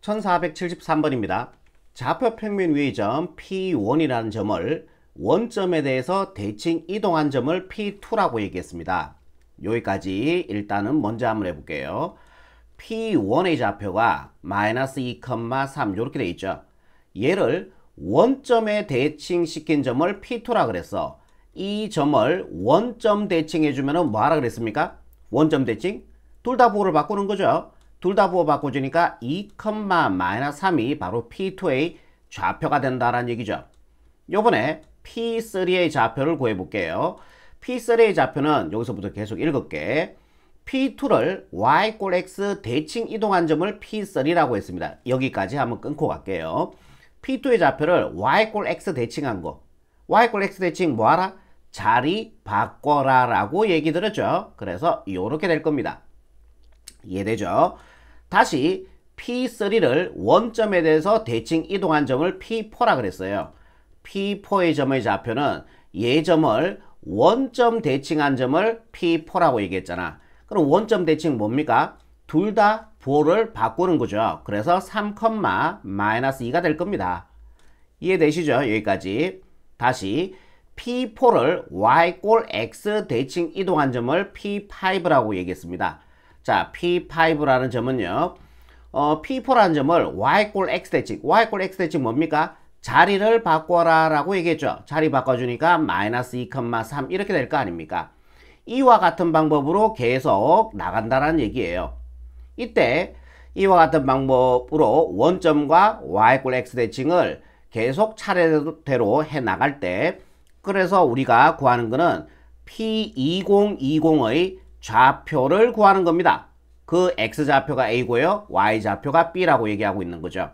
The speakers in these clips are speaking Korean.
1473번입니다. 좌표 평면 위의 점 P1이라는 점을 원점에 대해서 대칭 이동한 점을 P2라고 얘기했습니다. 여기까지 일단은 먼저 한번 해볼게요. P1의 좌표가 마이너스 2,3 이렇게 돼 있죠. 얘를 원점에 대칭시킨 점을 P2라 그랬어. 이 점을 원점 대칭해주면 뭐하라 그랬습니까? 원점 대칭? 둘 다 부호를 바꾸는 거죠. 둘 다 부호 바꿔주니까 2,-3이 바로 P2의 좌표가 된다라는 얘기죠. 요번에 P3의 좌표를 구해볼게요. P3의 좌표는 여기서부터 계속 읽을게. P2를 y 꼴 x 대칭 이동한 점을 P3라고 했습니다. 여기까지 한번 끊고 갈게요. P2의 좌표를 y 꼴 x 대칭한 거. y 꼴 x 대칭 뭐하라? 자리 바꿔라 라고 얘기 들었죠. 그래서 이렇게 될 겁니다. 이해되죠? 다시 P3를 원점에 대해서 대칭 이동한 점을 P4라 그랬어요. P4의 점의 좌표는 얘 점을 원점 대칭한 점을 P4라고 얘기했잖아. 그럼 원점 대칭 뭡니까? 둘 다 부호를 바꾸는 거죠. 그래서 3,-2가 될 겁니다. 이해되시죠? 여기까지. 다시 P4를 y 꼴 x 대칭 이동한 점을 P5라고 얘기했습니다. 자, P5라는 점은요. P4라는 점을 y 꼴 x 대칭. y 꼴 x 대칭 뭡니까? 자리를 바꿔라 라고 얘기했죠. 자리 바꿔주니까 마이너스 2,3 이렇게 될 거 아닙니까? 이와 같은 방법으로 계속 나간다는 얘기예요. 이때 이와 같은 방법으로 원점과 y 꼴 x 대칭을 계속 차례대로 해 나갈 때 그래서 우리가 구하는 거는 P2020의 좌표를 구하는 겁니다. 그 x좌표가 a고요. y좌표가 b라고 얘기하고 있는 거죠.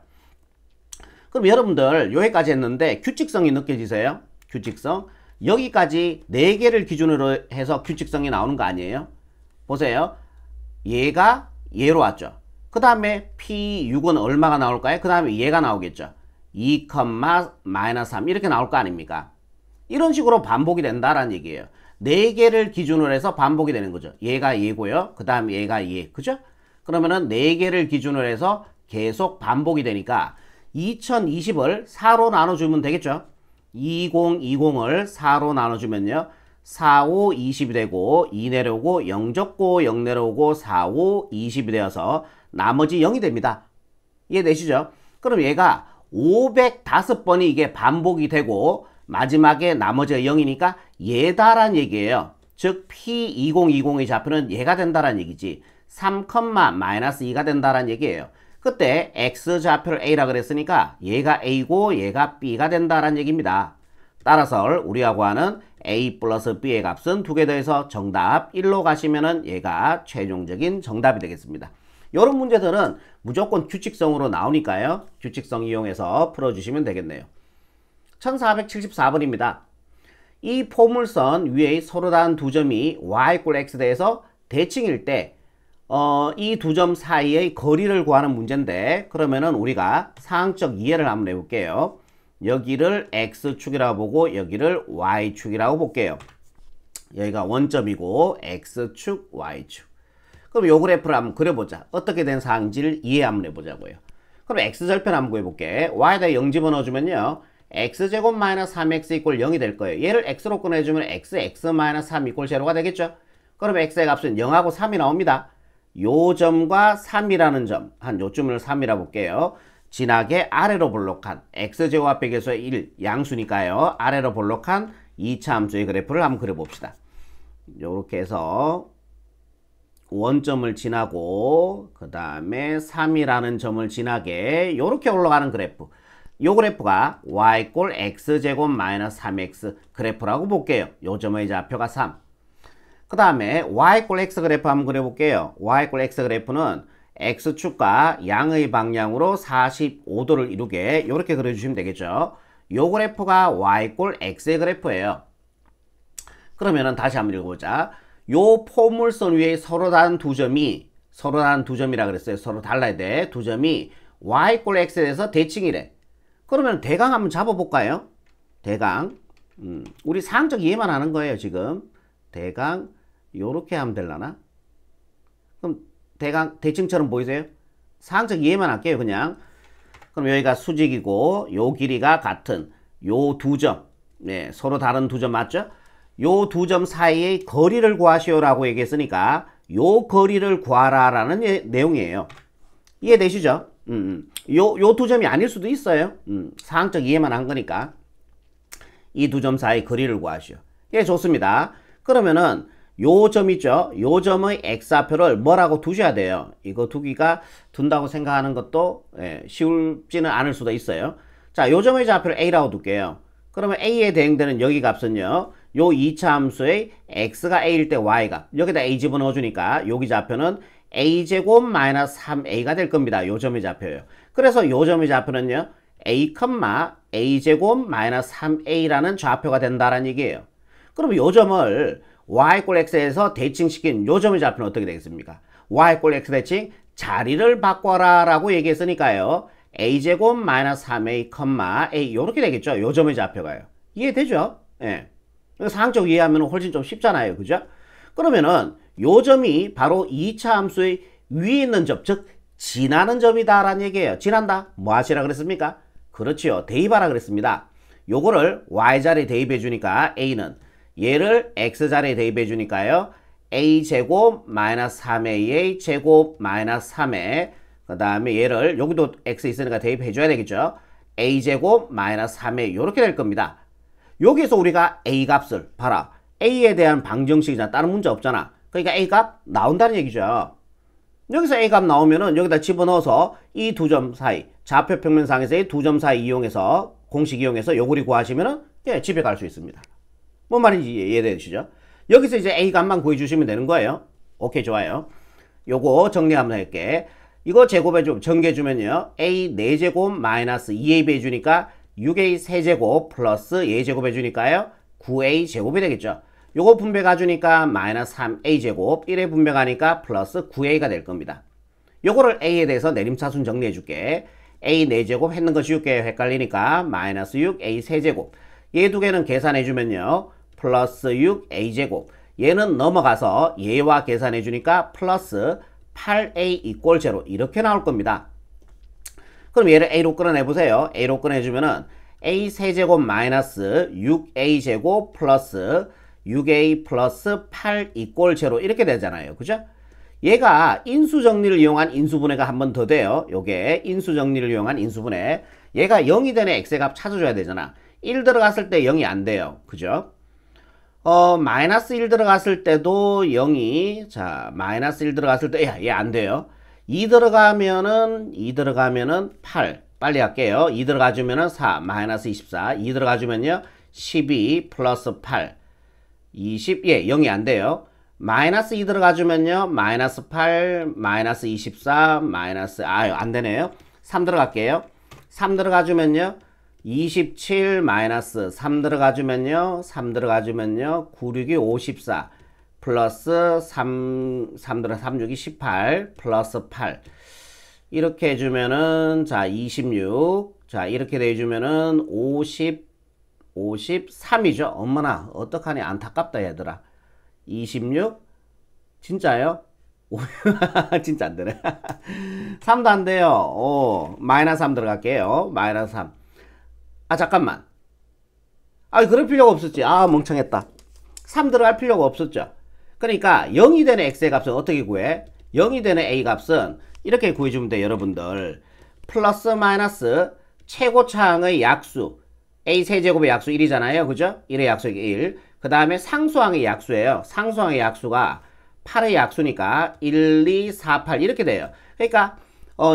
그럼 여러분들 여기까지 했는데 규칙성이 느껴지세요? 규칙성. 여기까지 4개를 기준으로 해서 규칙성이 나오는 거 아니에요? 보세요. 얘가 얘로 왔죠. 그 다음에 P6은 얼마가 나올까요? 그 다음에 얘가 나오겠죠. 2,-3 이렇게 나올 거 아닙니까? 이런 식으로 반복이 된다라는 얘기예요. 4개를 기준으로 해서 반복이 되는 거죠. 얘가 얘고요. 그 다음에 얘가 얘. 그죠? 그러면은 4개를 기준으로 해서 계속 반복이 되니까 2020을 4로 나눠주면 되겠죠? 2020을 4로 나눠주면요. 4, 5, 20이 되고 2 내려오고 0 적고 0 내려오고 4, 5, 20이 되어서 나머지 0이 됩니다. 이해되시죠? 그럼 얘가 505번이 이게 반복이 되고 마지막에 나머지가 0이니까 얘다란 얘기예요. 즉 P2020의 좌표는 얘가 된다란 얘기지. 3,-2가 된다란 얘기예요. 그때 X좌표를 A라 그랬으니까 얘가 A고 얘가 B가 된다란 얘기입니다. 따라서 우리가 구하는 A 플러스 B의 값은 2개 더해서 정답 1로 가시면은 얘가 최종적인 정답이 되겠습니다. 이런 문제들은 무조건 규칙성으로 나오니까요. 규칙성 이용해서 풀어주시면 되겠네요. 1474번입니다. 이 포물선 위의 서로 다른 두 점이 y 꼴 x 대해서 대칭일 때 이 두 점 사이의 거리를 구하는 문제인데 그러면은 우리가 상황적 이해를 한번 해볼게요. 여기를 x축이라고 보고 여기를 y축이라고 볼게요. 여기가 원점이고 x축, y축. 그럼 요 그래프를 한번 그려보자. 어떻게 된 상황인지를 이해 한번 해보자고요. 그럼 x절편 한번 구해볼게. y에다 0 집어넣어주면요. x제곱 마이너스 3x 이꼴 0이 될 거예요. 얘를 x로 꺼내주면 x 마이너스 3 이꼴 0가 되겠죠? 그럼 x의 값은 0하고 3이 나옵니다. 요 점과 3이라는 점, 한 요점을 3이라 볼게요. 진하게 아래로 볼록한 x제곱 앞에 계수의 1, 양수니까요. 아래로 볼록한 2차 함수의 그래프를 한번 그려봅시다. 요렇게 해서 원점을 지나고 그 다음에 3이라는 점을 지나게 요렇게 올라가는 그래프. 요 그래프가 y 꼴 x제곱 마이너스 3x 그래프라고 볼게요. 요 점의 좌표가 3. 그 다음에 y 꼴 x 그래프 한번 그려볼게요. y 꼴 x 그래프는 x축과 양의 방향으로 45도를 이루게 이렇게 그려주시면 되겠죠. 요 그래프가 y 꼴 x의 그래프예요. 그러면은 다시 한번 읽어보자. 요 포물선 위에 서로 다른 두 점이라 그랬어요. 서로 달라야 돼. 두 점이 y 꼴 x에 대해서 대칭이래. 그러면 대강 한번 잡아볼까요? 대강. 우리 상황적 이해만 하는 거예요, 지금. 대강, 요렇게 하면 되려나? 그럼 대강, 대칭처럼 보이세요? 사항적 이해만 할게요. 그냥. 그럼 여기가 수직이고 요 길이가 같은 요 두 점. 네, 서로 다른 두 점 맞죠? 요 두 점 사이의 거리를 구하시오라고 얘기했으니까 요 거리를 구하라라는 내용이에요. 이해되시죠? 요 두 점이 아닐 수도 있어요. 사항적 이해만 한 거니까. 이 두 점 사이 거리를 구하시오. 예, 좋습니다. 그러면은 요 점 있죠? 요 점의 x좌표를 뭐라고 두셔야 돼요. 이거 두기가 둔다고 생각하는 것도 쉽지는 않을 수도 있어요. 자, 요 점의 좌표를 a라고 둘게요. 그러면 a에 대응되는 여기 값은요. 요 2차 함수의 x가 a일 때 y가 여기다 a 집어넣어 주니까 여기 좌표는 a제곱 마이너스 3a가 될 겁니다. 요 점의 좌표예요. 그래서 요 점의 좌표는요. a, a제곱 마이너스 3a라는 좌표가 된다는 얘기예요. 그럼 요 점을 y 꼴 x에서 대칭시킨 요 점의 좌표는 어떻게 되겠습니까? y 꼴 x 대칭 자리를 바꿔라 라고 얘기했으니까요. a제곱 마이너스 3a, a 요렇게 되겠죠. 요 점의 좌표가요. 이해되죠? 예. 사항적 이해하면 훨씬 좀 쉽잖아요. 그죠? 그러면은 요 점이 바로 2차 함수의 위에 있는 점, 즉 지나는 점이다 라는 얘기예요. 지난다? 뭐 하시라 그랬습니까? 그렇지요. 대입하라 그랬습니다. 요거를 y자리에 대입해 주니까 a는 얘를 x자리에 대입해 주니까요. a제곱 마이너스 3a 제곱 마이너스 3에 그 다음에 얘를 여기도 x 있으니까 대입해 줘야 되겠죠. a제곱 마이너스 3에 요렇게 될 겁니다. 여기서 우리가 a 값을 봐라. a에 대한 방정식이잖아. 다른 문제 없잖아. 그러니까 a 값 나온다는 얘기죠. 여기서 a 값 나오면은 여기다 집어넣어서 이 두 점 사이 좌표 평면상에서의 두 점 사이 이용해서 공식 이용해서 요거리 구하시면은 예, 집에 갈 수 있습니다. 뭔 말인지 이해되시죠? 여기서 이제 a 값만 구해주시면 되는 거예요. 오케이, 좋아요. 요거 정리 한번 할게. 이거 제곱해 좀 정리해주면요. a 4제곱 마이너스 2ab 해주니까 6a 세제곱 플러스 a 제곱 해주니까요. 9a 제곱이 되겠죠. 요거 분배 가주니까 마이너스 3a 제곱 1에 분배 가니까 플러스 9a가 될 겁니다. 요거를 a에 대해서 내림차순 정리해 줄게. a 4제곱 했는 거 쉬울게. 헷갈리니까 마이너스 6a 세제곱 얘 두 개는 계산해 주면요. 플러스 6a 제곱 얘는 넘어가서 얘와 계산해 주니까 플러스 8a 이꼴 0 이렇게 나올 겁니다. 그럼 얘를 a로 끌어내 보세요. a로 꺼내주면은 a 세제곱 마이너스 6a 제곱 플러스 6a 플러스 8 이꼴 0 이렇게 되잖아요. 그죠? 얘가 인수정리를 이용한 인수분해가 한 번 더 돼요. 요게 인수정리를 이용한 인수분해. 얘가 0이 되는 x의 값 찾아줘야 되잖아. 1 들어갔을 때 0이 안 돼요. 그죠? 마이너스 1 들어갔을 때도 0이, 자, 마이너스 1 들어갔을 때, 얘 안 돼요. 2 들어가면은 8. 빨리 할게요. 2 들어가주면은 4, 마이너스 24. 2 들어가주면요. 12 플러스 8. 20, 예, 0이 안 돼요. 마이너스 2 들어가주면요. 마이너스 8, 마이너스 24, 마이너스, 안 되네요. 3 들어갈게요. 3 들어가주면요. 27 마이너스 3 들어가주면요. 3 들어가주면요. 9, 6이 54 플러스 3 6이 18 플러스 8 이렇게 해주면은 자 26 자 이렇게 돼주면은 53이죠. 엄마나 어떡하니 안타깝다 얘들아. 26 진짜요? 진짜 안 되네. 3도 안 돼요. 마이너스 3 들어갈게요. 마이너스 3. 잠깐만. 그럴 필요가 없었지. 멍청했다. 3 들어갈 필요가 없었죠. 그러니까 0이 되는 x의 값은 어떻게 구해? 0이 되는 a 값은 이렇게 구해주면 돼요. 여러분들. 플러스 마이너스 최고차항의 약수. a 세제곱의 약수 1이잖아요. 그죠? 1의 약수 1. 그 다음에 상수항의 약수예요. 상수항의 약수가 8의 약수니까 1, 2, 4, 8 이렇게 돼요. 그러니까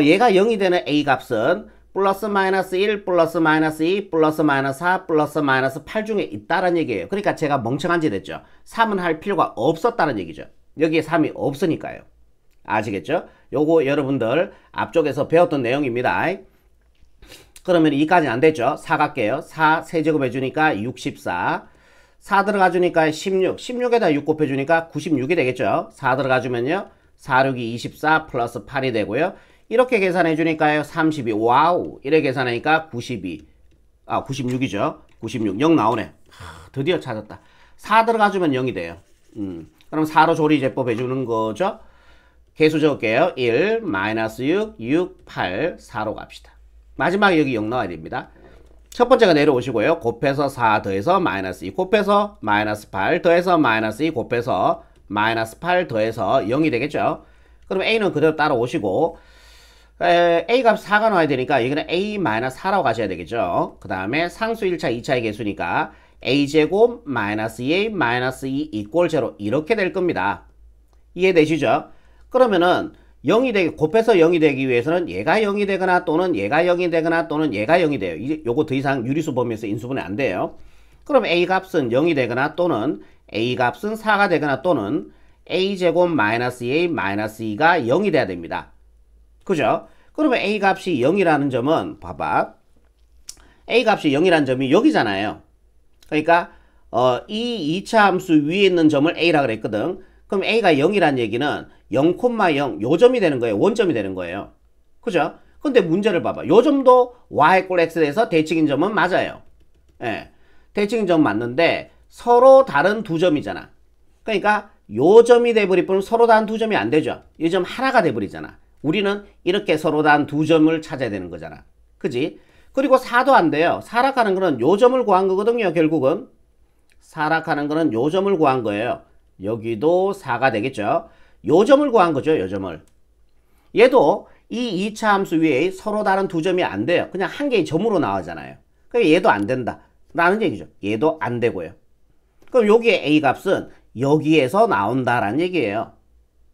얘가 0이 되는 a 값은 플러스 마이너스 1, 플러스 마이너스 2, 플러스 마이너스 4, 플러스 마이너스 8 중에 있다는 얘기예요. 그러니까 제가 멍청한 짓 했죠. 3은 할 필요가 없었다는 얘기죠. 여기에 3이 없으니까요. 아시겠죠? 요거 여러분들 앞쪽에서 배웠던 내용입니다. 그러면 2까지는 안 됐죠? 4 갈게요. 4 세제곱 해주니까 64. 4 들어가주니까 16. 16에다 6 곱해주니까 96이 되겠죠? 4 들어가주면요. 4, 6이 24 플러스 8이 되고요. 이렇게 계산해 주니까요. 32. 와우. 이렇게 계산하니까 92. 96이죠. 96. 0 나오네. 드디어 찾았다. 4 들어가주면 0이 돼요. 그럼 4로 조리제법 해주는 거죠. 개수 적을게요. 1, 마이너스 6, 6, 8, 4로 갑시다. 마지막에 여기 0 넣어야 됩니다. 첫 번째가 내려오시고요. 곱해서 4 더해서 마이너스 2 곱해서 마이너스 8 더해서 마이너스 2 곱해서 마이너스 8 더해서 0이 되겠죠. 그럼 A는 그대로 따라오시고 A 값 4가 나와야 되니까 여기는 A 마이너스 4라고 가셔야 되겠죠. 그 다음에 상수 1차 2차의 개수니까 A제곱 마이너스 2A 마이너스 2 이꼴 제로 이렇게 될 겁니다. 이해되시죠? 그러면은 0이 되기, 곱해서 0이 되기 위해서는 얘가 0이 되거나 또는 얘가 0이 되거나 또는 얘가 0이 돼요. 요거 더 이상 유리수 범위에서 인수분해 안 돼요. 그럼 A 값은 0이 되거나 또는 A 값은 4가 되거나 또는 A제곱 마이너스 2A 마이너스 2가 0이 돼야 됩니다. 그죠? 그러면 A 값이 0이라는 점은 봐봐. A 값이 0이라는 점이 여기잖아요. 그러니까 이 2차 함수 위에 있는 점을 A라 그랬거든. 그럼 A가 0이란 얘기는 0,0 요점이 되는 거예요. 원점이 되는 거예요. 그죠? 근데 문제를 봐봐. 요점도 y 꼴 x에 대해서 대칭인 점은 맞아요. 예. 대칭인 점 맞는데 서로 다른 두 점이잖아. 그러니까 요점이 돼버릴 뿐 서로 다른 두 점이 안 되죠. 이 점 하나가 돼버리잖아. 우리는 이렇게 서로 다른 두 점을 찾아야 되는 거잖아. 그지? 그리고 4도 안 돼요. 사락하는 거는 요점을 구한 거거든요. 결국은. 사락하는 거는 요점을 구한 거예요. 여기도 4가 되겠죠. 요점을 구한 거죠. 요점을. 얘도 이 2차 함수 위에 서로 다른 두 점이 안 돼요. 그냥 한 개의 점으로 나오잖아요. 그러니까 얘도 안 된다 라는 얘기죠. 얘도 안 되고요. 그럼 여기에 A 값은 여기에서 나온다라는 얘기예요.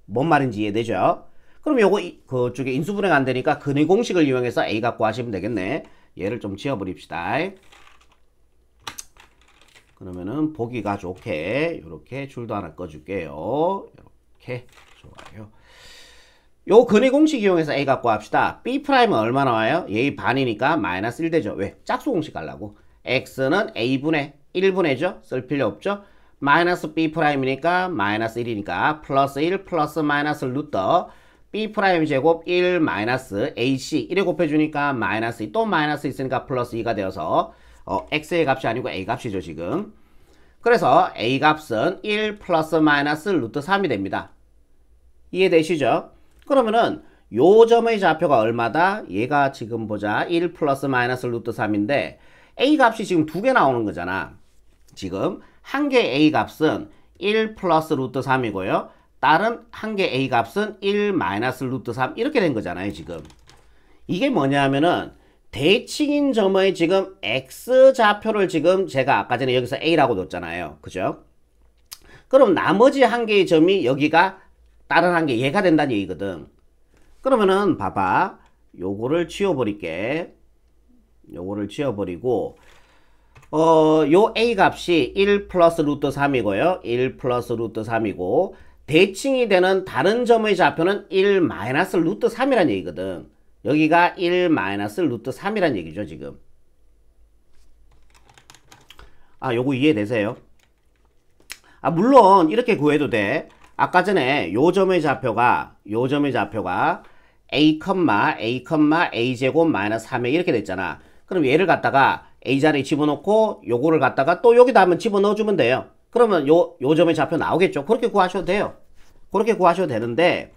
뭔 말인지 이해되죠? 그럼 요거 그쪽에 인수분해가 안 되니까 근의 공식을 이용해서 A 값 구하시면 되겠네. 얘를 좀 지워버립시다. 그러면은 보기가 좋게 이렇게 줄도 하나 꺼줄게요. 이렇게 좋아요. 요 근의 공식 이용해서 A 값 구합시다. B'은 얼마 나와요? 얘의 반이니까 마이너스 1 되죠. 왜? 짝수 공식 가려고. X는 A분의 1분의죠. 쓸 필요 없죠. 마이너스 B'이니까 마이너스 1이니까 플러스 1 플러스 마이너스 루트 B' 제곱 1 마이너스 AC 1에 곱해주니까 마이너스 2 또 마이너스 있으니까 플러스 2가 되어서 X의 값이 아니고 A 값이죠 지금. 그래서 A 값은 1 플러스 마이너스 루트 3이 됩니다. 이해되시죠? 그러면은 요 점의 좌표가 얼마다? 얘가 지금 보자 1 플러스 마이너스 루트 3인데 A 값이 지금 두 개 나오는 거잖아. 지금 한 개 A 값은 1 플러스 루트 3이고요. 다른 한 개 A 값은 1 마이너스 루트 3 이렇게 된 거잖아요 지금. 이게 뭐냐면은 대칭인 점의 지금 X 좌표를 지금 제가 아까 전에 여기서 A라고 뒀잖아요. 그죠? 그럼 나머지 한 개의 점이 여기가 다른 한 개 얘가 된다는 얘기거든. 그러면은 봐봐. 요거를 지워버릴게. 요거를 지워버리고 요 A 값이 1 플러스 루트 3이고요. 1 플러스 루트 3이고 대칭이 되는 다른 점의 좌표는 1 마이너스 루트 3이란 얘기거든. 여기가 1 마이너스 루트 3이란 얘기죠 지금. 요거 이해되세요? 물론 이렇게 구해도 돼. 아까 전에 요 점의 좌표가 A, A제곱 마이너스 3에 이렇게 됐잖아. 그럼 얘를 갖다가 A 자리에 집어넣고 요거를 갖다가 또 여기다 한번 집어넣어주면 돼요. 그러면 요 점의 좌표 나오겠죠. 그렇게 구하셔도 돼요. 그렇게 구하셔도 되는데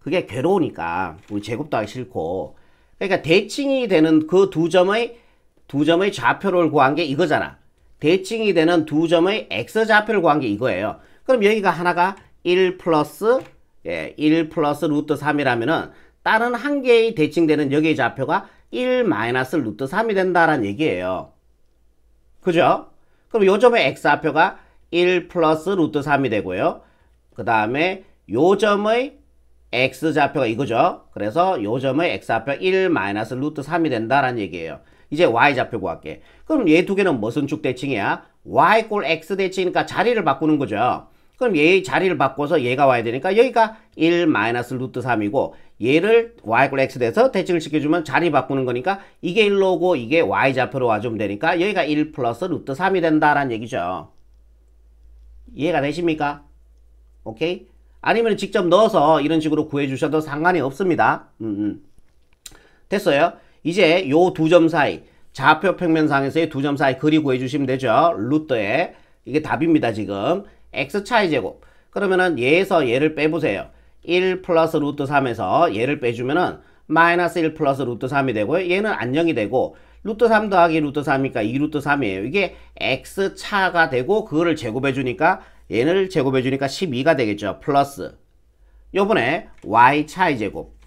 그게 괴로우니까 우리 제곱도 하기 싫고. 그러니까 대칭이 되는 그 두 점의 좌표를 구한 게 이거잖아. 대칭이 되는 두 점의 X 좌표를 구한 게 이거예요. 그럼 여기가 하나가 1 플러스 루트 3이라면은 다른 한 개의 대칭되는 여기의 좌표가 1 마이너스 루트 3이 된다라는 얘기예요. 그죠? 그럼 요 점의 X 좌표가 1 플러스 루트 3이 되고요. 그 다음에 요 점의 X 좌표가 이거죠. 그래서 요 점의 X 좌표 1 마이너스 루트 3이 된다라는 얘기예요. 이제 Y 좌표 구할게. 그럼 얘 두 개는 무슨 축 대칭이야? Y 꼴 X 대칭이니까 자리를 바꾸는 거죠. 그럼 얘의 자리를 바꿔서 얘가 와야 되니까 여기가 1 마이너스 루트 3이고 얘를 Y 꼴 X 돼서 대칭을 시켜주면 자리 바꾸는 거니까 이게 1로 오고 이게 Y 좌표로 와주면 되니까 여기가 1 플러스 루트 3이 된다라는 얘기죠. 이해가 되십니까? 오케이? 아니면 직접 넣어서 이런 식으로 구해주셔도 상관이 없습니다. 됐어요? 이제 요 두 점 사이 좌표 평면상에서의 두 점 사이 거리 구해주시면 되죠. 루트에 이게 답입니다 지금. X차의 제곱. 그러면은 얘에서 얘를 빼보세요. 1 플러스 루트 3에서 얘를 빼주면은 마이너스 1 플러스 루트 3이 되고요. 얘는 안정이 되고 루트 3 더하기 루트 3이니까 2 루트 3이에요. 이게 x 차가 되고 그거를 제곱해 주니까 얘를 제곱해 주니까 12가 되겠죠. 플러스 요번에 y 차의 제곱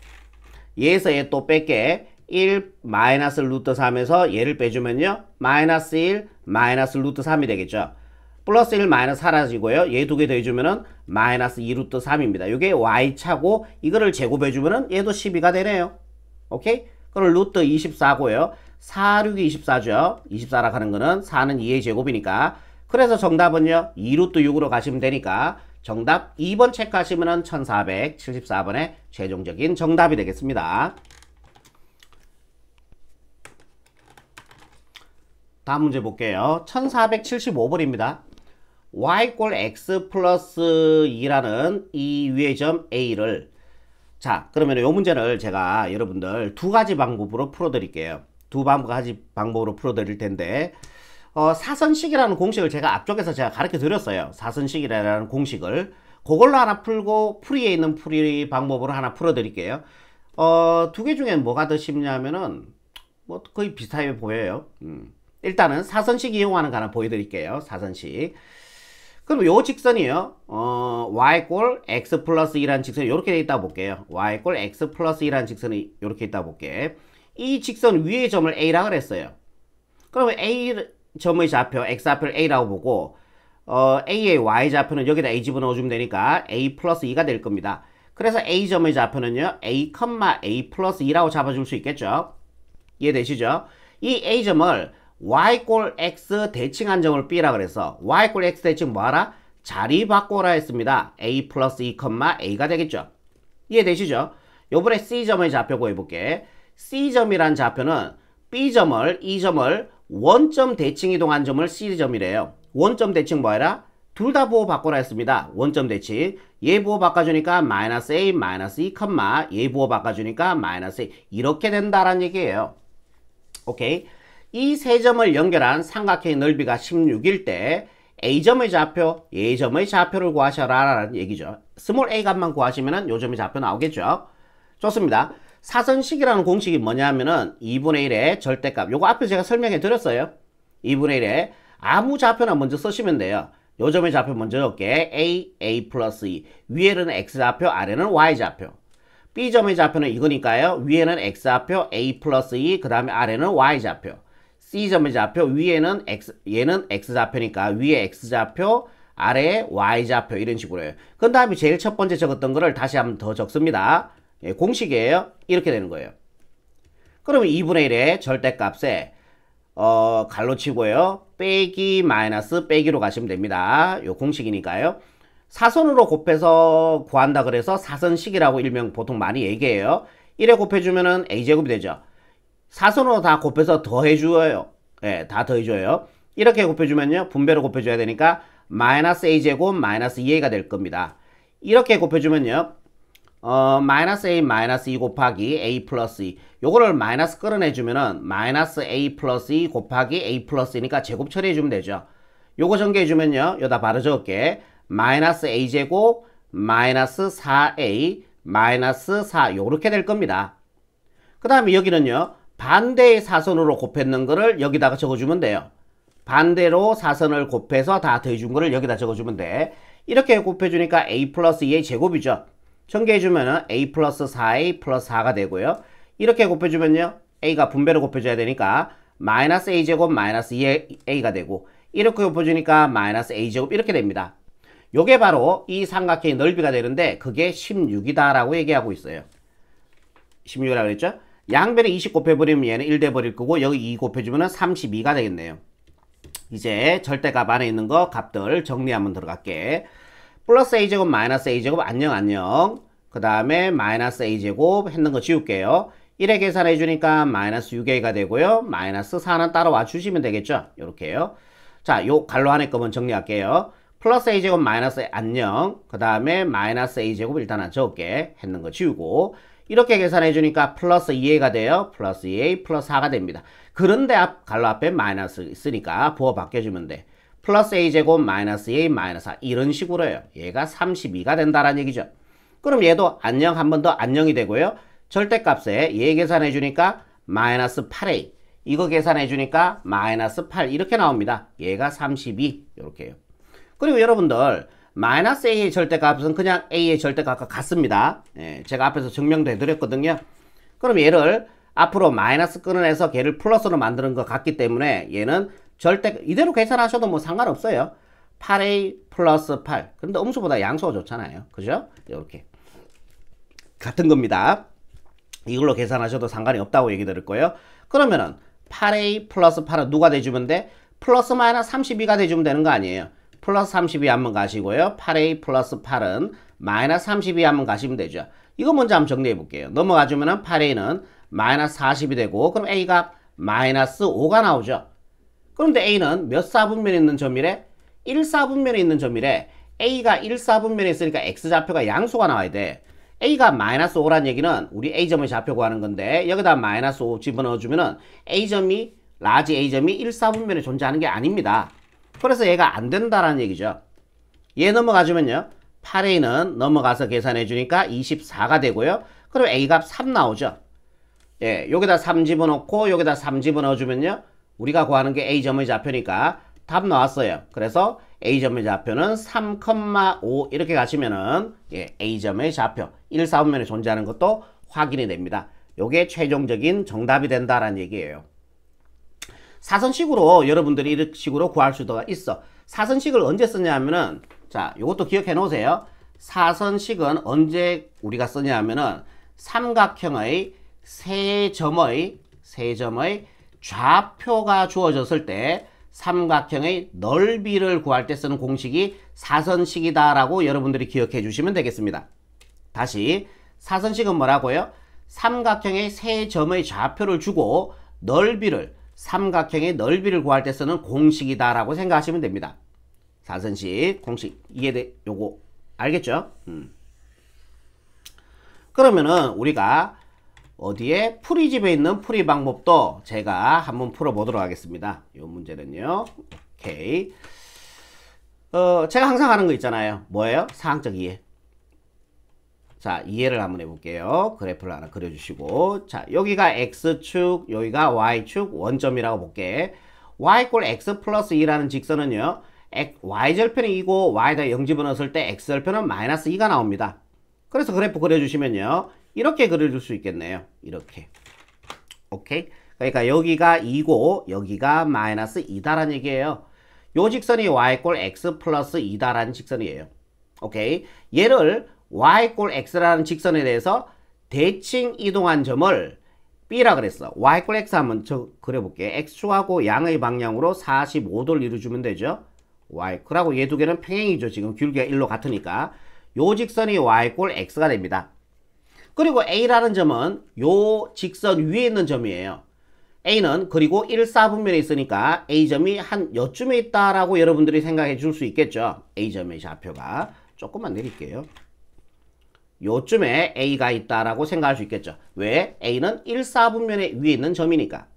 얘에서 얘 또 뺄게 1 마이너스 루트 3에서 얘를 빼주면요 마이너스 1 마이너스 루트 3이 되겠죠. 플러스 1 마이너스 사라지고요. 얘 두 개 더해주면은 마이너스 2 루트 3입니다. 이게 y 차고 이거를 제곱해주면은 얘도 12가 되네요. 오케이? 그럼 루트 24고요. 4, 6이 24죠. 24라 하는 거는 4는 2의 제곱이니까. 그래서 정답은요 2 루트 6으로 가시면 되니까 정답 2번 체크하시면은 1474번의 최종적인 정답이 되겠습니다. 다음 문제 볼게요. 1475번입니다. y 꼴 x 플러스 2라는 이 위의 점 a를 자 그러면 이 문제를 제가 여러분들 두 가지 방법으로 풀어 드릴게요. 두 가지 방법으로 풀어 드릴 텐데 사선식이라는 공식을 제가 앞쪽에서 제가 가르쳐 드렸어요. 사선식이라는 공식을 그걸로 하나 풀고 풀이에 있는 풀이 방법으로 하나 풀어 드릴게요. 두 개 중에 뭐가 더 쉽냐면은 뭐 거의 비슷하게 보여요. 일단은 사선식 이용하는 거 하나 보여드릴게요. 사선식. 그럼 요 직선이요. y 꼴 x 플러스 2라는 직선이 이렇게 돼 있다 볼게요. y 꼴 x 플러스 2라는 직선이 이렇게 있다 볼게. 이 직선 위의 점을 a라고 그랬어요. 그러면 a 점의 좌표 x좌표를 a라고 보고 a의 y좌표는 여기다 a 집어넣어주면 되니까 a 플러스 2가 될 겁니다. 그래서 a점의 좌표는요 a, a 플러스 2라고 잡아줄 수 있겠죠. 이해되시죠? 이 a점을 y 꼴 x 대칭한 점을 b라 그래서 y 꼴 x 대칭 뭐하라? 자리 바꿔라 했습니다. a 플러스 2, a가 되겠죠. 이해되시죠? 요번에 c점의 좌표 구해볼게. c점이란 좌표는 b점을 이 점을 원점 대칭 이동한 점을 c점이래요. 원점 대칭 뭐해라? 둘 다 부호 바꿔라 했습니다. 원점 대칭. 얘 부호 바꿔주니까 마이너스 a, 마이너스 2, 얘 부호 바꿔주니까 마이너스 a. 이렇게 된다라는 얘기예요. 오케이. 이 세 점을 연결한 삼각형의 넓이가 16일 때 A점의 좌표, A점의 좌표를 구하셔라 라는 얘기죠. 스몰 a 값만 구하시면 요 점의 좌표 나오겠죠. 좋습니다. 사선식이라는 공식이 뭐냐면은 2분의 1의 절대값. 요거 앞에 제가 설명해 드렸어요. 2분의 1의 아무 좌표나 먼저 쓰시면 돼요. 요 점의 좌표 먼저 넣을게. a 플러스 2. 위에는 x좌표, 아래는 y좌표. B점의 좌표는 이거니까요. 위에는 x좌표, a 플러스 2, 그 다음에 아래는 y좌표. C점의 좌표, 위에는 얘는 x좌표니까 위에 x좌표, 아래에 y좌표 이런 식으로 해요. 그 다음에 제일 첫 번째 적었던 거를 다시 한번 더 적습니다. 예, 공식이에요. 이렇게 되는 거예요. 그러면 2분의 1의 절대값에 갈로 치고요. 빼기 마이너스 빼기로 가시면 됩니다. 요 공식이니까요. 사선으로 곱해서 구한다 그래서 사선식이라고 일명 보통 많이 얘기해요. 1에 곱해주면은 a제곱이 되죠. 사선으로 다 곱해서 더해줘요. 예, 다 더해줘요. 이렇게 곱해주면요. 분배로 곱해줘야 되니까 마이너스 a제곱 마이너스 2a가 될 겁니다. 이렇게 곱해주면요. 마이너스 a 마이너스 2 곱하기 a 플러스 2 요거를 마이너스 끌어내주면은 마이너스 a 플러스 2 곱하기 a 플러스 2니까 제곱 처리해주면 되죠. 요거 전개해주면요. 여기다 바로 적을게. 마이너스 a제곱 마이너스 4a 마이너스 4 요렇게 될 겁니다. 그 다음에 여기는요. 반대의 사선으로 곱했는 거를 여기다가 적어주면 돼요. 반대로 사선을 곱해서 다 더해준 거를 여기다 적어주면 돼. 이렇게 곱해주니까 a 플러스 2의 제곱이죠. 전개해주면은 a 플러스 4a 플러스 4가 되고요. 이렇게 곱해주면요. a가 분배로 곱해줘야 되니까 마이너스 a제곱 마이너스 2a가 되고 이렇게 곱해주니까 마이너스 a제곱 이렇게 됩니다. 요게 바로 이 삼각형의 넓이가 되는데 그게 16이다 라고 얘기하고 있어요. 16이라고 그랬죠? 양변에 20 곱해버리면 얘는 1 돼버릴 거고 여기 2 곱해주면 32가 되겠네요. 이제 절대값 안에 있는 거 값들 정리 한번 들어갈게. 플러스 a제곱 마이너스 a제곱 안녕. 그 다음에 마이너스 a제곱 했는 거 지울게요. 1에 계산해 주니까 마이너스 6a가 되고요. 마이너스 4는 따라와 주시면 되겠죠. 요렇게요. 자, 요 갈로 안에 거만 정리할게요. 플러스 a제곱 마이너스 안녕. 그 다음에 마이너스 a제곱 일단 적을게. 했는 거 지우고 이렇게 계산해 주니까 플러스 2a가 돼요. 플러스 2a 플러스 4가 됩니다. 그런데 갈로 앞에 마이너스 있으니까 부호 바뀌어주면 돼. 플러스 a제곱 마이너스 a 마이너스 4 이런 식으로 해요. 얘가 32가 된다라는 얘기죠. 그럼 얘도 안녕 한 번 더 안녕이 되고요. 절대값에 얘 계산해 주니까 마이너스 8a. 이거 계산해 주니까 마이너스 8 이렇게 나옵니다. 얘가 32 이렇게요. 그리고 여러분들 마이너스 a의 절대값은 그냥 a의 절대값과 같습니다. 예, 제가 앞에서 증명도 해드렸거든요. 그럼 얘를 앞으로 마이너스 끊어내서 걔를 플러스로 만드는 것 같기 때문에 얘는 절대 이대로 계산하셔도 뭐 상관없어요. 8a 플러스 8. 그런데 음수보다 양수가 좋잖아요. 그죠? 이렇게 같은 겁니다. 이걸로 계산하셔도 상관이 없다고 얘기 드릴 거예요. 그러면은 8a 플러스 8은 누가 돼주면 돼? 플러스 마이너스 32가 돼주면 되는 거 아니에요. 플러스 32 한번 가시고요. 8a 플러스 8은 마이너스 32 한번 가시면 되죠. 이거 먼저 한번 정리해 볼게요. 넘어가 주면은 8a는 마이너스 40이 되고, 그럼 a가 마이너스 5가 나오죠. 그런데 a는 몇 사분면에 있는 점이래? 1사분면에 있는 점이래. a가 1사분면에 있으니까 x좌표가 양수가 나와야 돼. a가 마이너스 5란 얘기는 우리 a점의 좌표 구하는 건데, 여기다 마이너스 5 집어넣어주면은 a점이 라지 a점이 1사분면에 존재하는 게 아닙니다. 그래서 얘가 안 된다라는 얘기죠. 얘 넘어가주면요, 8a는 넘어가서 계산해 주니까 24가 되고요. 그럼 a값 3 나오죠. 예, 여기다 3 집어넣고 여기다 3 집어넣어주면요, 우리가 구하는 게 a점의 좌표니까 답 나왔어요. 그래서 a점의 좌표는 3,5 이렇게 가시면은, 예, a점의 좌표 1사분면에 존재하는 것도 확인이 됩니다. 요게 최종적인 정답이 된다라는 얘기예요. 사선식으로 여러분들이 이런 식으로 구할 수가 있어. 사선식을 언제 쓰냐 하면은, 자, 요것도 기억해 놓으세요. 사선식은 언제 우리가 쓰냐 하면은 삼각형의 세 점의 좌표가 주어졌을 때 삼각형의 넓이를 구할 때 쓰는 공식이 사선식이다라고 여러분들이 기억해 주시면 되겠습니다. 다시, 사선식은 뭐라고요? 삼각형의 세 점의 좌표를 주고 삼각형의 넓이를 구할 때 쓰는 공식이다라고 생각하시면 됩니다. 사선식 공식 요거 알겠죠? 그러면은 우리가 어디에 풀이집에 있는 풀이 방법도 제가 한번 풀어보도록 하겠습니다. 이 문제는요. 오케이. 제가 항상 하는 거 있잖아요. 뭐예요? 사항적 이해. 자, 이해를 한번 해볼게요. 그래프를 하나 그려주시고, 자, 여기가 x축, 여기가 y축 원점이라고 볼게. y 꼴 x 플러스 2라는 직선은요, y절편이 2고 y에다 0 집어넣었을 때 x절편은 마이너스 2가 나옵니다. 그래서 그래프 그려주시면요, 이렇게 그려줄 수 있겠네요. 이렇게. 오케이? 그러니까 여기가 2고 여기가 마이너스 2다라는 얘기예요. 요 직선이 y 꼴 x 플러스 2다라는 직선이에요. 오케이? 얘를 y 꼴 x라는 직선에 대해서 대칭 이동한 점을 B라 그랬어. y 꼴 x 한번 그려볼게. x축하고 양의 방향으로 45도를 이루어주면 되죠. 그리고 얘 두 개는 평행이죠. 지금 길이가 1로 같으니까. 요 직선이 y 꼴 x가 됩니다. 그리고 A라는 점은 요 직선 위에 있는 점이에요. A는 그리고 1사분면에 있으니까 A점이 한 요쯤에 있다라고 여러분들이 생각해 줄 수 있겠죠. A점의 좌표가. 조금만 내릴게요. 요쯤에 A가 있다라고 생각할 수 있겠죠. 왜? A는 1사분면에 위에 있는 점이니까.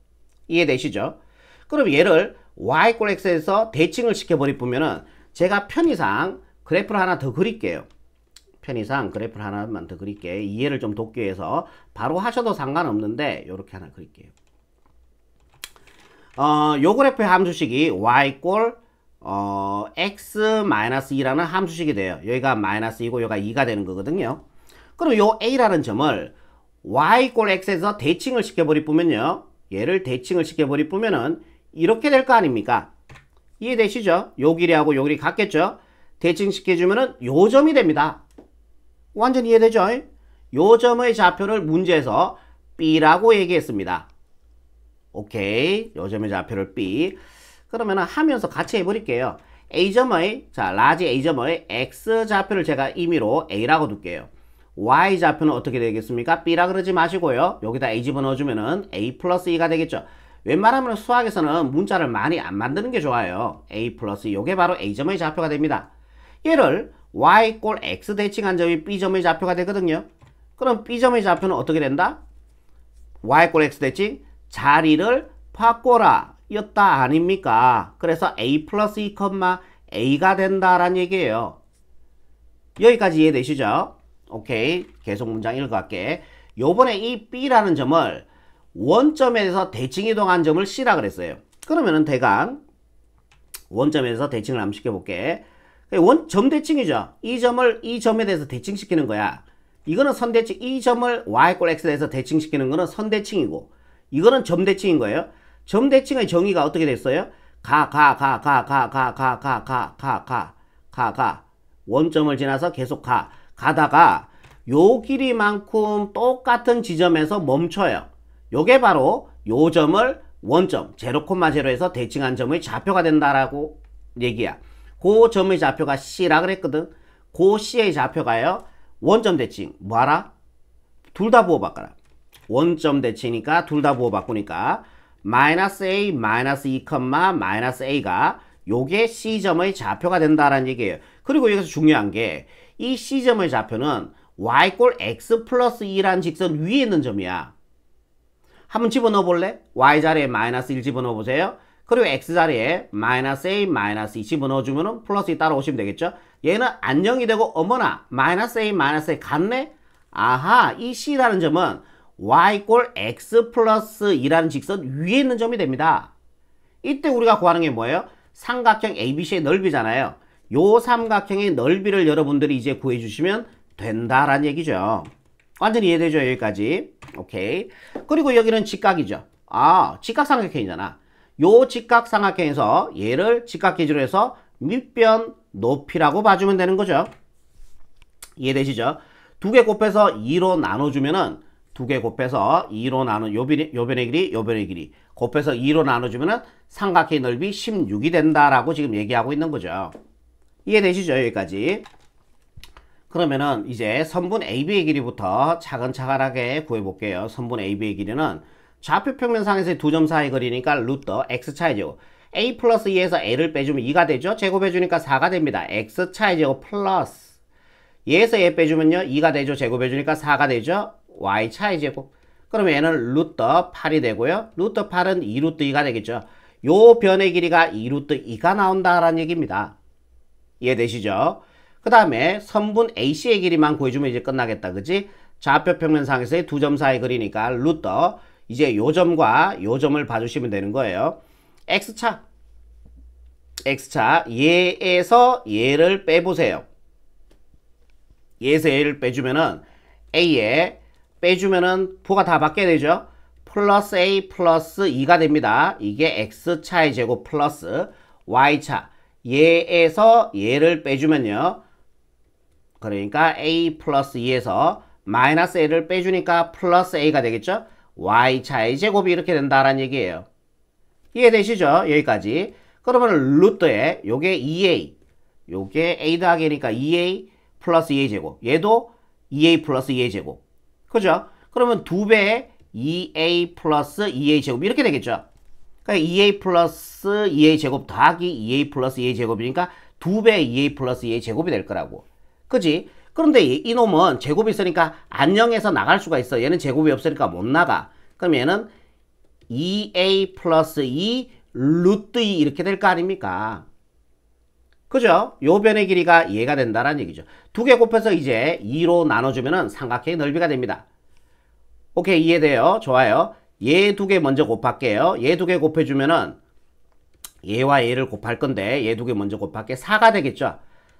이해되시죠? 그럼 얘를 y 꼴 x에서 대칭을 시켜버리면은 제가 편의상 그래프를 하나 더 그릴게요. 편의상 그래프를 하나만 더 그릴게. 이해를 좀 돕기 위해서 바로 하셔도 상관없는데 요렇게 하나 그릴게요. 요 그래프의 함수식이 y 꼴 x-2라는 함수식이 돼요. 여기가 마이너스 2고 여기가 2가 되는 거거든요. 그럼 요 a라는 점을 y 꼴 x에서 대칭을 시켜버리면요, 얘를 대칭을 시켜버리면은 이렇게 될 거 아닙니까? 이해되시죠? 요 길이하고 요 길이 같겠죠? 대칭 시켜주면은 요 점이 됩니다. 완전 이해되죠? 요 점의 좌표를 문제에서 B라고 얘기했습니다. 오케이. 요 점의 좌표를 B. 그러면 하면서 같이 해버릴게요. A점의, 자, 라지 A점의 X 좌표를 제가 임의로 A라고 둘게요. Y 좌표는 어떻게 되겠습니까? B라 그러지 마시고요. 여기다 A 집어넣어주면은 A 플러스 2가 되겠죠. 웬만하면 수학에서는 문자를 많이 안 만드는 게 좋아요. A 플러스 2. 요게 바로 A점의 좌표가 됩니다. 얘를 y 꼴 x 대칭한 점이 b점의 좌표가 되거든요. 그럼 b점의 좌표는 어떻게 된다? y 꼴 x 대칭 자리를 바꿔라 였다 아닙니까? 그래서 a 플러스 2, a가 된다라는 얘기예요. 여기까지 이해되시죠? 오케이. 계속 문장 읽어갈게. 요번에 이 B라는 점을 원점에서 대칭 이동한 점을 C라 그랬어요. 그러면은 대강 원점에서 대칭을 한번 시켜볼게. 점 대칭이죠. 이 점을 이 점에 대해서 대칭시키는 거야. 이거는 선대칭. 이 점을 y 꼴 x에 대해서 대칭시키는 거는 선대칭이고, 이거는 점대칭인 거예요. 점대칭의 정의가 어떻게 됐어요? 원점을 지나서 계속 가다가 요 길이만큼 똑같은 지점에서 멈춰요. 요게 바로 요 점을 원점 0,0에서 대칭한 점의 좌표가 된다라고 얘기야. 그 점의 좌표가 C라 그랬거든. 그 C의 좌표가요, 원점 대칭 뭐하라? 둘 다 부호 바꿔라. 원점 대칭이니까 둘 다 부호 바꾸니까 -a, -2, -a가 요게 C점의 좌표가 된다라는 얘기예요. 그리고 여기서 중요한 게 이 C점의 좌표는 y꼴 x 플러스 2라는 직선 위에 있는 점이야. 한번 집어넣어 볼래? y자리에 -1 집어넣어 보세요. 그리고 x자리에 -a, -2 집어넣어 주면은 플러스 2 따라오시면 되겠죠? 얘는 안녕이 되고, 어머나 -a, -a 같네? 아하, 이 C라는 점은 y꼴 x 플러스 2라는 직선 위에 있는 점이 됩니다. 이때 우리가 구하는 게 뭐예요? 삼각형 ABC의 넓이잖아요. 요 삼각형의 넓이를 여러분들이 이제 구해주시면 된다라는 얘기죠. 완전히 이해되죠? 여기까지. 오케이. 그리고 여기는 직각이죠. 직각삼각형이잖아. 요 직각삼각형에서 얘를 직각 기준으로 해서 밑변 높이라고 봐주면 되는 거죠. 이해되시죠? 두 개 곱해서 2로 나눠주면은, 두 개 곱해서 2로 요 변의 길이, 요 변의 길이 곱해서 2로 나눠주면은 삼각형의 넓이 16이 된다라고 지금 얘기하고 있는 거죠. 이해되시죠? 여기까지. 그러면은 이제 선분 AB의 길이부터 차근차근하게 구해볼게요. 선분 AB의 길이는 좌표 평면상에서의 두 점 사이 거리니까 루터 x차의 제곱, a 플러스 2에서 a를 빼주면 2가 되죠. 제곱해주니까 4가 됩니다. x차의 제곱 플러스 얘에서 얘 빼주면요 2가 되죠. 제곱해주니까 4가 되죠. y차의 제곱. 그러면 얘는 루터 8이 되고요. 루터 8은 2루트 2가 되겠죠. 요 변의 길이가 2루트 2가 나온다라는 얘기입니다. 이해되시죠? 그 다음에 선분 AC의 길이만 구해주면 이제 끝나겠다. 그치? 좌표 평면상에서의 두 점 사이 거리니까 루터, 이제 요 점과 요 점을 봐주시면 되는 거예요. x차, 얘에서 얘를 빼보세요. 얘에서 얘를 빼주면은 a에 빼주면은 부가 다 바뀌어야 되죠. 플러스 a 플러스 2가 됩니다. 이게 x차의 제곱 플러스 y차, 얘에서 얘를 빼주면요, 그러니까 a 플러스 2에서 마이너스 a를 빼주니까 플러스 a가 되겠죠. y차의 제곱이 이렇게 된다라는 얘기예요. 이해되시죠? 여기까지. 그러면 루트에 요게 2a, 요게 a 더하기 니까 2a 플러스 2a 제곱, 얘도 2a 플러스 2a 제곱, 그죠? 그러면 2배의 2a 플러스 2a 제곱 이렇게 되겠죠. 그러니까 2a 플러스 2a 제곱 더하기 2a 플러스 2a 제곱이니까 2배의 2a 플러스 2a 제곱이 될 거라고. 그지? 그런데 이놈은 제곱이 있으니까 안녕해서 나갈 수가 있어. 얘는 제곱이 없으니까 못 나가. 그럼 얘는 2a 플러스 2 루트 2 이렇게 될 거 아닙니까? 그죠? 요 변의 길이가 얘가 된다라는 얘기죠. 두 개 곱해서 이제 2로 나눠주면은 삼각형의 넓이가 됩니다. 오케이, 이해돼요? 좋아요. 얘 두 개 먼저 곱할게요. 얘 두 개 곱해주면은 얘와 얘를 곱할 건데 얘 두 개 먼저 곱할게. 4가 되겠죠?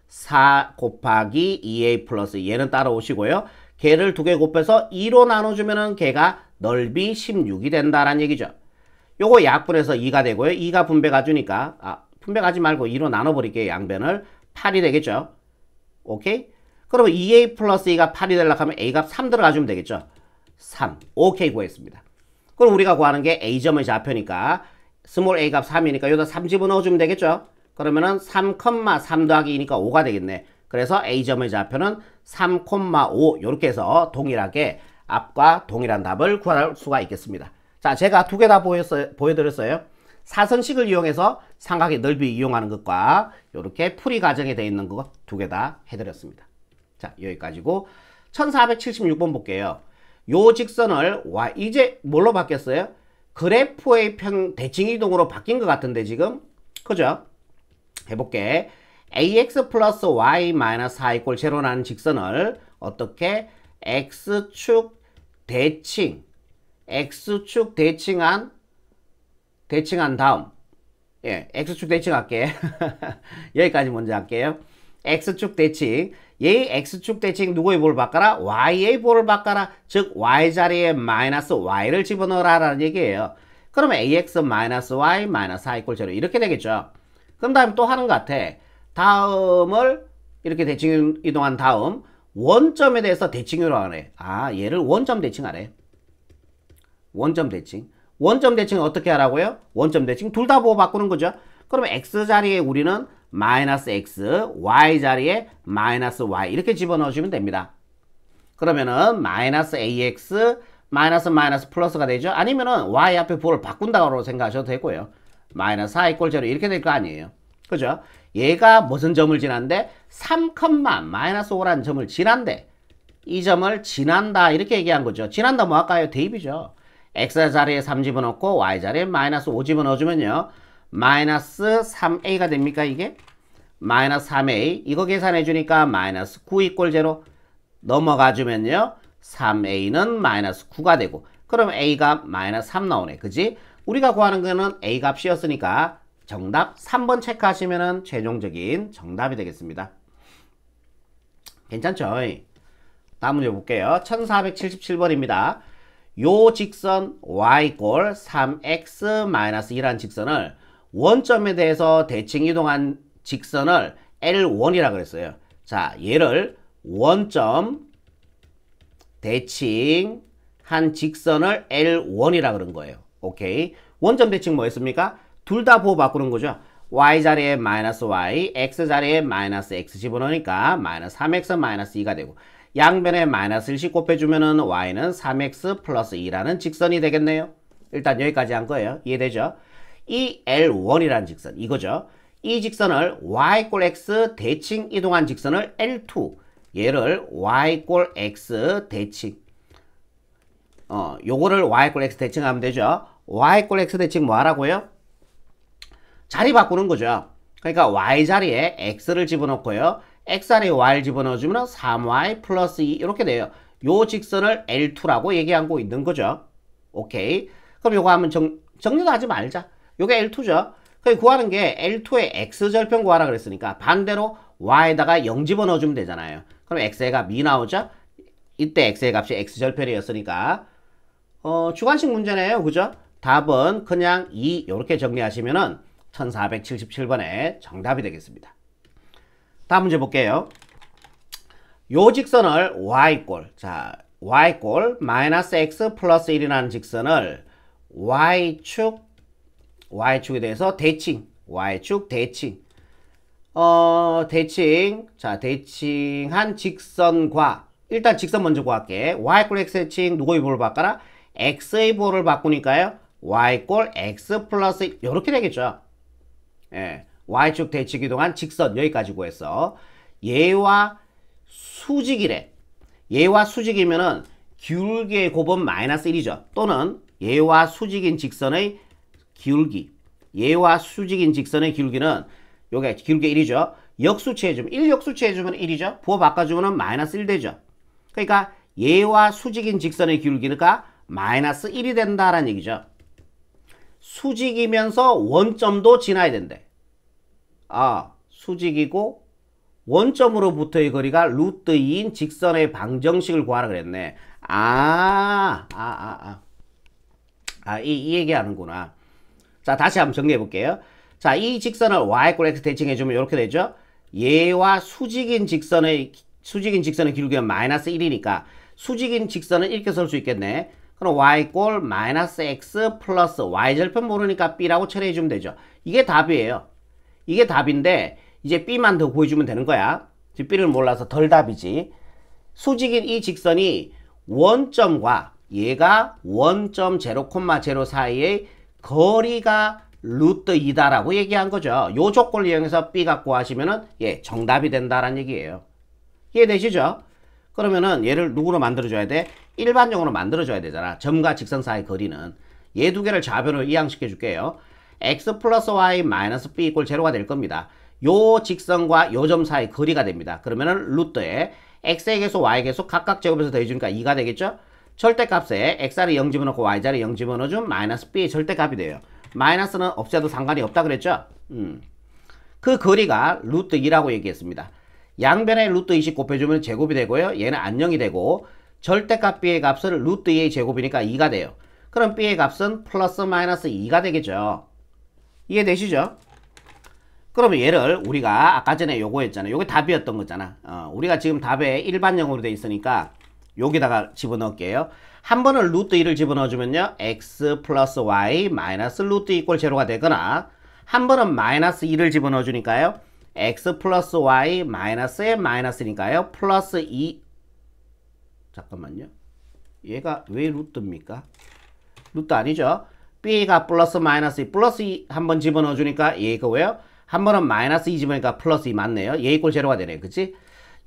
4 곱하기 2a 플러스 얘는 따라오시고요. 걔를 두 개 곱해서 2로 나눠주면은 걔가 넓이 16이 된다라는 얘기죠. 요거 약분해서 2가 되고요. 2가 분배가 주니까 분배가지 말고 2로 나눠버릴게요. 양변을 8이 되겠죠. 오케이? 그러면 2a 플러스 2가 8이 되려고 하면 a값 3 들어가주면 되겠죠. 3. 오케이, 구했습니다. 그럼 우리가 구하는 게 a점의 좌표니까 스몰 a 값 3이니까 여기다 3 집어넣어주면 되겠죠. 그러면은 3, 3 더하기 2니까 5가 되겠네. 그래서 a점의 좌표는 3,5 이렇게 해서 동일하게 앞과 동일한 답을 구할 수가 있겠습니다. 자, 제가 두 개 다 보여드렸어요. 사선식을 이용해서 삼각의 넓이 이용하는 것과 이렇게 풀이 과정에 되어 있는 것 두 개 다 해드렸습니다. 자, 여기까지고 1476번 볼게요. 요 직선을 이제 뭘로 바뀌었어요? 그래프의 대칭 이동으로 바뀐 것 같은데 지금, 그죠? 해볼게. ax 플러스 y 마이너스 4 이꼴 0라는 직선을 어떻게? x축 x축 대칭한 다음, 예, x축 대칭할게. 여기까지 먼저 할게요. x축 대칭. 얘 x축 대칭 누구의 볼을 바꿔라? y의 볼을 바꿔라. 즉 y 자리에 마이너스 y를 집어넣어라 라는 얘기예요. 그러면 ax 마이너스 y 마이너스 4 이꼴 0 이렇게 되겠죠. 그럼 다음에 또 하는 것 같아. 다음을 이렇게 대칭 이동한 다음 원점에 대해서 대칭으로 하네. 아, 얘를 원점 대칭하래. 원점 대칭. 원점 대칭은 어떻게 하라고요? 원점 대칭 둘 다 보고 바꾸는 거죠. 그러면 x 자리에 우리는 마이너스 x, y 자리에 마이너스 y 이렇게 집어넣으시면 됩니다. 그러면은 마이너스 ax 마이너스 플러스가 되죠. 아니면은 y 앞에 볼을 바꾼다고 생각하셔도 되고요. 마이너스 4 이꼴 0 이렇게 될 거 아니에요. 그죠? 얘가 무슨 점을 지난데? 3, 마이너스 5라는 점을 지난데 이 점을 지난다 이렇게 얘기한 거죠. 지난다 뭐 할까요? 대입이죠. x 자리에 3 집어넣고 y 자리에 마이너스 5 집어넣어주면요. 마이너스 3a가 됩니까 이게? 마이너스 3a 이거 계산해 주니까 마이너스 9 이꼴 0 넘어가주면요. 3a는 마이너스 9가 되고 그럼 a가 마이너스 3 나오네. 그지? 우리가 구하는 거는 a 값이었으니까 정답 3번 체크하시면 최종적인 정답이 되겠습니다. 괜찮죠? 다음 문제 볼게요. 1477번입니다. 요 직선 y=3x 2라는 직선을 원점에 대해서 대칭 이동한 직선을 L1이라 그랬어요. 자, 얘를 원점 대칭한 직선을 L1이라 그런 거예요. 오케이. 원점 대칭 뭐였습니까? 둘 다 보호 바꾸는 거죠. y 자리에 마이너스 y, x 자리에 마이너스 x 집어넣으니까 마이너스 3x 마이너스 2가 되고 양변에 마이너스 1씩 곱해주면은 y는 3x 플러스 2라는 직선이 되겠네요. 일단 여기까지 한 거예요. 이해되죠? 이 L1이라는 직선 이거죠. 이 직선을 y=x 대칭 이동한 직선을 L2 얘를 y=x 대칭 요거를 y=x 대칭하면 되죠. y=x 대칭 뭐 하라고요? 자리 바꾸는 거죠. 그러니까 y 자리에 x를 집어넣고요. x 자리에 y를 집어넣어주면 3y 플러스 2 이렇게 돼요. 요 직선을 L2라고 얘기한 거 있는 거죠. 오케이. 그럼 요거 하면 정리도 하지 말자. 요게 L2죠. 그래서 구하는 게 L2의 x절편 구하라 그랬으니까 반대로 y에다가 0 집어넣어주면 되잖아요. 그럼 x의 값 2 나오죠? 이때 x의 값이 x절편이었으니까 주관식 문제네요. 그죠? 답은 그냥 2 이렇게 정리하시면은 1477번에 정답이 되겠습니다. 다음 문제 볼게요. 요 직선을 y=, 마이너스 x 플러스 1이라는 직선을 y축에 대해서 대칭, y축 대칭. 대칭한 직선과 일단 직선 먼저 구할게. y=x 대칭 누구의 볼을 바꿔라? x의 볼을 바꾸니까요. y=x 플러스 1 이렇게 되겠죠. 예, y축 대칭 이동한 직선 여기까지 구했어. 얘와 수직이래. 얘와 수직이면은 기울기의 곱은 마이너스 1이죠. 또는 얘와 수직인 직선의 기울기. 얘와 수직인 직선의 기울기는 요게 기울기 1이죠. 역수치해주면 1 역수치해주면 1이죠. 부호 바꿔주면 마이너스 1 되죠. 그러니까 얘와 수직인 직선의 기울기가 마이너스 1이 된다라는 얘기죠. 수직이면서 원점도 지나야 된대. 수직이고 원점으로부터의 거리가 루트 2인 직선의 방정식을 구하라 그랬네. 이 얘기하는구나. 자, 다시 한번 정리해 볼게요. 자, 이 직선을 y=x 대칭해주면 이렇게 되죠. 얘와 수직인 직선의 기울기가 마이너스 1이니까 수직인 직선은 이렇게 쓸 수 있겠네. 그럼 y=마이너스 x 플러스 y절편 모르니까 b라고 처리해주면 되죠. 이게 답이에요. 이게 답인데 이제 b만 더 구해주면 되는 거야. b를 몰라서 덜 답이지. 수직인 이 직선이 원점과 얘가 원점 0,0 사이의 거리가 루트 2다라고 얘기한 거죠. 요 조건을 이용해서 b 갖고 하시면은 정답이 된다라는 얘기예요. 이해되시죠? 그러면은 얘를 누구로 만들어줘야 돼? 일반적으로 만들어줘야 되잖아. 점과 직선 사이 거리는. 얘 두 개를 좌변으로 이항시켜 줄게요. x 플러스 y 마이너스 b = 0가 될 겁니다. 요 직선과 요 점 사이 거리가 됩니다. 그러면은 루트에 x의 계수, y의 계수 각각 제곱해서 더해주니까 2가 되겠죠? 절대값에 x자리 0 집어넣고 y자리 0 집어넣어주면 마이너스 b의 절대값이 돼요. 마이너스는 없애도 상관이 없다 그랬죠? 그 거리가 루트 2라고 얘기했습니다. 양변에 루트 20 곱해주면 제곱이 되고요. 얘는 안녕이 되고 절대값 b의 값은 루트 2의 제곱이니까 2가 돼요. 그럼 b의 값은 플러스 마이너스 2가 되겠죠. 이해되시죠? 그러면 얘를 우리가 아까 전에 요거 했잖아요. 요게 답이었던 거잖아. 우리가 지금 답에 일반형으로 돼 있으니까 여기다가 집어넣을게요. 한 번은 루트 2를 집어넣어주면요. x 플러스 y 마이너스 루트 이꼴 제로가 되거나 한 번은 마이너스 2를 집어넣어주니까요. x 플러스 y 마이너스의 마이너스니까요. 플러스 2 잠깐만요. 얘가 왜 루트입니까? 루트 아니죠? b가 플러스 마이너스 2 플러스 2 한 번 집어넣어주니까 얘거고요. 한 번은 마이너스 2 집으니까 플러스 2 맞네요. 얘 이꼴 제로가 되네요. 그치?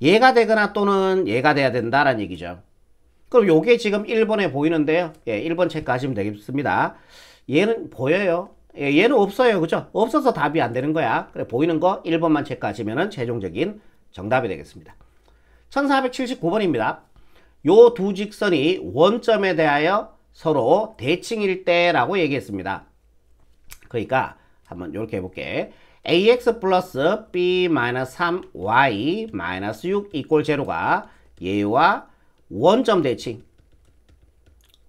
얘가 되거나 또는 얘가 돼야 된다라는 얘기죠. 그럼 요게 지금 1번에 보이는데요. 예, 1번 체크하시면 되겠습니다. 얘는 보여요. 예, 얘는 없어요. 그죠? 없어서 답이 안 되는 거야. 그래, 보이는 거 1번만 체크하시면 최종적인 정답이 되겠습니다. 1479번입니다. 요 두 직선이 원점에 대하여 서로 대칭일 때라고 얘기했습니다. 그러니까 한번 이렇게 해볼게. ax 플러스 b 마이너스 3y 마이너스 6 이꼴 제로가 얘와 원점 대칭.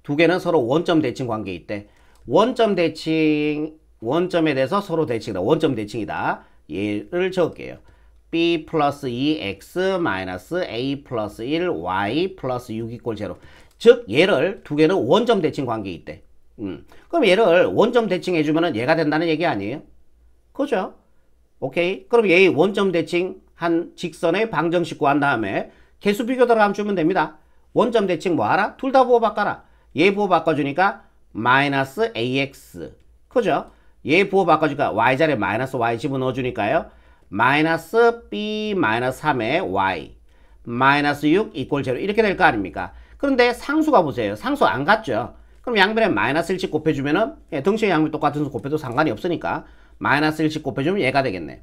두 개는 서로 원점 대칭 관계에 있대. 원점 대칭, 원점에 대해서 서로 대칭이다. 원점 대칭이다. 얘를 적을게요. b 플러스 2x 마이너스 a 플러스 1 y 플러스 6 이꼴 제로. 즉 얘를 두 개는 원점 대칭 관계에 있대. 그럼 얘를 원점 대칭해주면 얘가 된다는 얘기 아니에요? 그죠? 오케이. 그럼 얘 원점 대칭 한 직선의 방정식 구한 다음에 개수 비교 들어가면 주면 됩니다. 원점 대칭 뭐 알아? 둘 다 부호 바꿔라. 얘 부호 바꿔주니까 마이너스 ax. 그죠? 얘 부호 바꿔주니까 y자리에 마이너스 y 집어넣어주니까요. 마이너스 b 마이너스 3의 y 마이너스 6 이꼴 제로 이렇게 될 거 아닙니까? 그런데 상수가 보세요. 상수 안 같죠? 그럼 양변에 마이너스 1씩 곱해주면은 덩치의 양변 똑같은 수 곱해도 상관이 없으니까 마이너스 1씩 곱해주면 얘가 되겠네.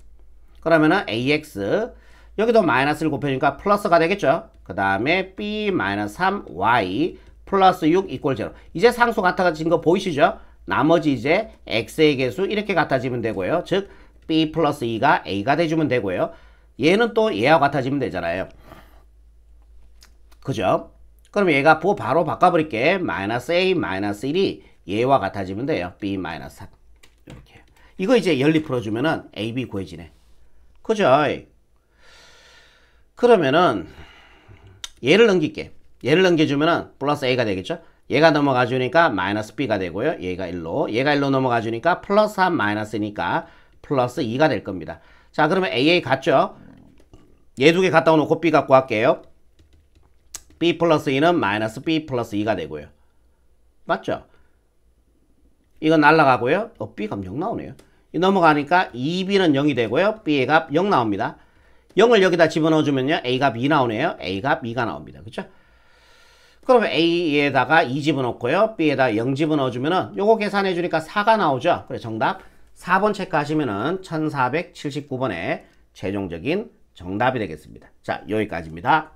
그러면은 ax 여기도 마이너스를 곱해주니까 플러스가 되겠죠. 그 다음에 b 마이너스 3y 플러스 6 이꼴 제로. 이제 상수 같아진 거 보이시죠? 나머지 이제 x의 개수 이렇게 같아지면 되고요. 즉 b 플러스 2가 a가 돼주면 되고요. 얘는 또 얘와 같아지면 되잖아요. 그죠? 그럼 얘가 부호 바로 바꿔버릴게. 마이너스 a 마이너스 1이 얘와 같아지면 돼요. b 마이너스 3 이렇게. 이거 이제 연립 풀어주면은 a, b 구해지네. 그죠? 그러면은 얘를 넘길게. 얘를 넘겨주면은 플러스 a가 되겠죠? 얘가 넘어가 주니까 마이너스 b가 되고요. 얘가 1로. 얘가 1로 넘어가 주니까 플러스 3 마이너스니까 플러스 2가 될 겁니다. 자, 그러면 a 같죠? 얘 두 개 갖다 놓고 b 갖고 할게요. b 플러스 2는 마이너스 b 플러스 2가 되고요. 맞죠? 이건 날라가고요. b가 0 나오네요. 이 넘어가니까 2b는 0이 되고요. b의 값 0 나옵니다. 0을 여기다 집어넣어주면요. a 값 2 나오네요. a 값 2가 나옵니다. 그쵸? 그러면 a에다가 2 집어넣고요. b에다가 0 집어넣어주면은 요거 계산해주니까 4가 나오죠. 그래, 정답 4번 체크하시면은 1479번에 최종적인 정답이 되겠습니다. 자, 여기까지입니다.